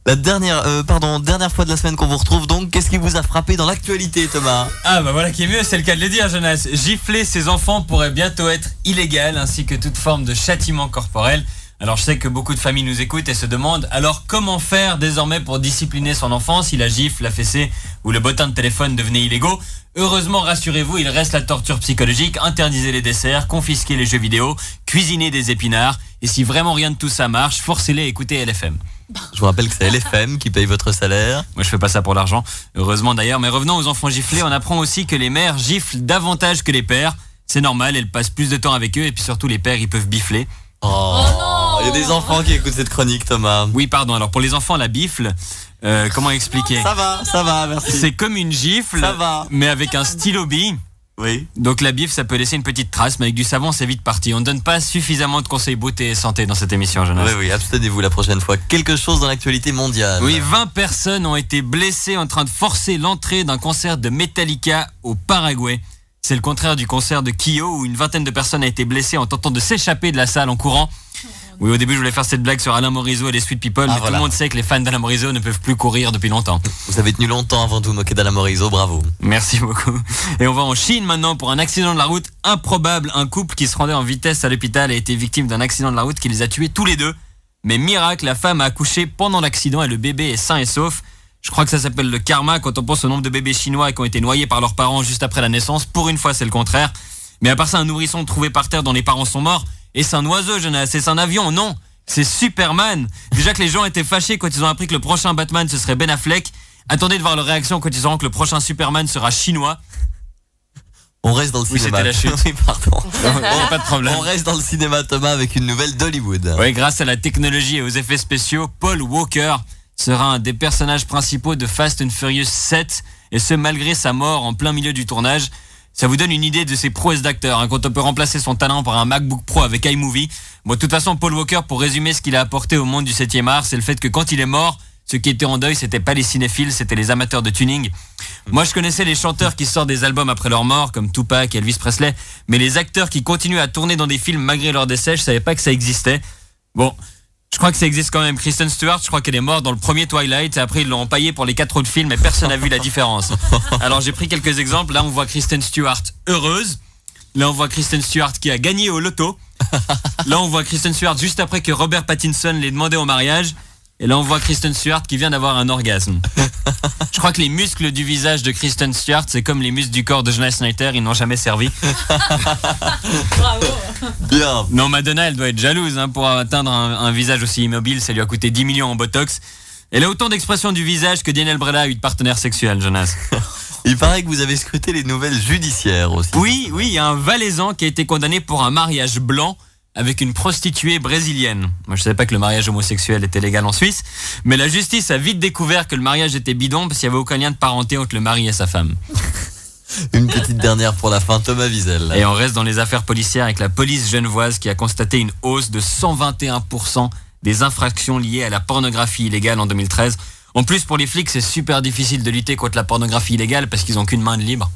La dernière fois de la semaine qu'on vous retrouve donc. Qu'est-ce qui vous a frappé dans l'actualité, Thomas? Ah bah voilà qui est mieux, c'est le cas de le dire, Jonas. Gifler ses enfants pourrait bientôt être illégal, ainsi que toute forme de châtiment corporel. Alors je sais que beaucoup de familles nous écoutent et se demandent alors comment faire désormais pour discipliner son enfant si la gifle, la fessée ou le bottin de téléphone devenaient illégaux. Heureusement, rassurez-vous, il reste la torture psychologique. Interdisez les desserts, confisquez les jeux vidéo, cuisinez des épinards. Et si vraiment rien de tout ça marche, forcez-les à écouter LFM. Je vous rappelle que c'est LFM qui paye votre salaire. Moi je fais pas ça pour l'argent, heureusement d'ailleurs. Mais revenons aux enfants giflés, on apprend aussi que les mères giflent davantage que les pères. C'est normal, elles passent plus de temps avec eux et puis surtout les pères ils peuvent bifler. Oh non, il y a des enfants qui écoutent cette chronique, Thomas. Oui pardon, alors pour les enfants la bifle, comment expliquer? Ça va, merci. C'est comme une gifle, ça va, mais avec un stylo bille. Oui. Donc la bifle ça peut laisser une petite trace, mais avec du savon c'est vite parti. On ne donne pas suffisamment de conseils beauté et santé dans cette émission, Jonas. Oui, abstenez-vous la prochaine fois. Quelque chose dans l'actualité mondiale. Oui, 20 personnes ont été blessées en train de forcer l'entrée d'un concert de Metallica au Paraguay. C'est le contraire du concert de Kyo où une vingtaine de personnes a été blessées en tentant de s'échapper de la salle en courant. Oui, au début je voulais faire cette blague sur Alain Morisot et les Sweet People, mais voilà. Tout le monde sait que les fans d'Alain Morisot ne peuvent plus courir depuis longtemps. Vous avez tenu longtemps avant de vous moquer d'Alain Morisot, bravo. Merci beaucoup. Et on va en Chine maintenant pour un accident de la route improbable. Un couple qui se rendait en vitesse à l'hôpital a été victime d'un accident de la route qui les a tués tous les deux. Mais miracle, la femme a accouché pendant l'accident et le bébé est sain et sauf. Je crois que ça s'appelle le karma quand on pense au nombre de bébés chinois qui ont été noyés par leurs parents juste après la naissance. Pour une fois, c'est le contraire. Mais à part ça, un nourrisson trouvé par terre dont les parents sont morts. Et c'est un oiseau, Jonas. C'est un avion, non. C'est Superman. Déjà que les gens étaient fâchés quand ils ont appris que le prochain Batman ce serait Ben Affleck. Attendez de voir leur réaction quand ils auront que le prochain Superman sera chinois. On reste dans le cinéma. C'était la chute. Oui, pardon. Pas de problème. On reste dans le cinéma, Thomas, avec une nouvelle d'Hollywood. Oui, grâce à la technologie et aux effets spéciaux, Paul Walker sera un des personnages principaux de Fast and Furious 7, et ce malgré sa mort en plein milieu du tournage. Ça vous donne une idée de ses prouesses d'acteur, hein, quand on peut remplacer son talent par un MacBook Pro avec iMovie. Bon, de toute façon, Paul Walker, pour résumer ce qu'il a apporté au monde du 7e art, c'est le fait que quand il est mort, ceux qui étaient en deuil, c'était pas les cinéphiles, c'était les amateurs de tuning. Moi, je connaissais les chanteurs qui sortent des albums après leur mort, comme Tupac et Elvis Presley, mais les acteurs qui continuent à tourner dans des films malgré leur décès, je savais pas que ça existait. Bon, je crois que ça existe quand même. Kristen Stewart, je crois qu'elle est morte dans le premier Twilight et après ils l'ont empaillée pour les 4 autres films et personne n'a vu la différence. Alors j'ai pris quelques exemples. Là on voit Kristen Stewart heureuse. Là on voit Kristen Stewart qui a gagné au loto. Là on voit Kristen Stewart juste après que Robert Pattinson l'ait demandé au mariage. Et là on voit Kristen Stewart qui vient d'avoir un orgasme. Je crois que les muscles du visage de Kristen Stewart, c'est comme les muscles du corps de Jonas Snyder, ils n'ont jamais servi. Bravo. Bien. Non, Madonna, elle doit être jalouse, hein, pour atteindre un visage aussi immobile, ça lui a coûté 10 millions en botox. Elle a autant d'expressions du visage que Daniel Brella a eu de partenaires sexuels, Jonas. Il paraît que vous avez scruté les nouvelles judiciaires aussi. Oui, il y a un Valaisan qui a été condamné pour un mariage blanc avec une prostituée brésilienne. Moi, je savais pas que le mariage homosexuel était légal en Suisse, mais la justice a vite découvert que le mariage était bidon parce qu'il n'y avait aucun lien de parenté entre le mari et sa femme. Une petite dernière pour la fin, Thomas Wiesel. Et on reste dans les affaires policières avec la police genevoise qui a constaté une hausse de 121% des infractions liées à la pornographie illégale en 2013. En plus, pour les flics, c'est super difficile de lutter contre la pornographie illégale parce qu'ils n'ont qu'une main de libre.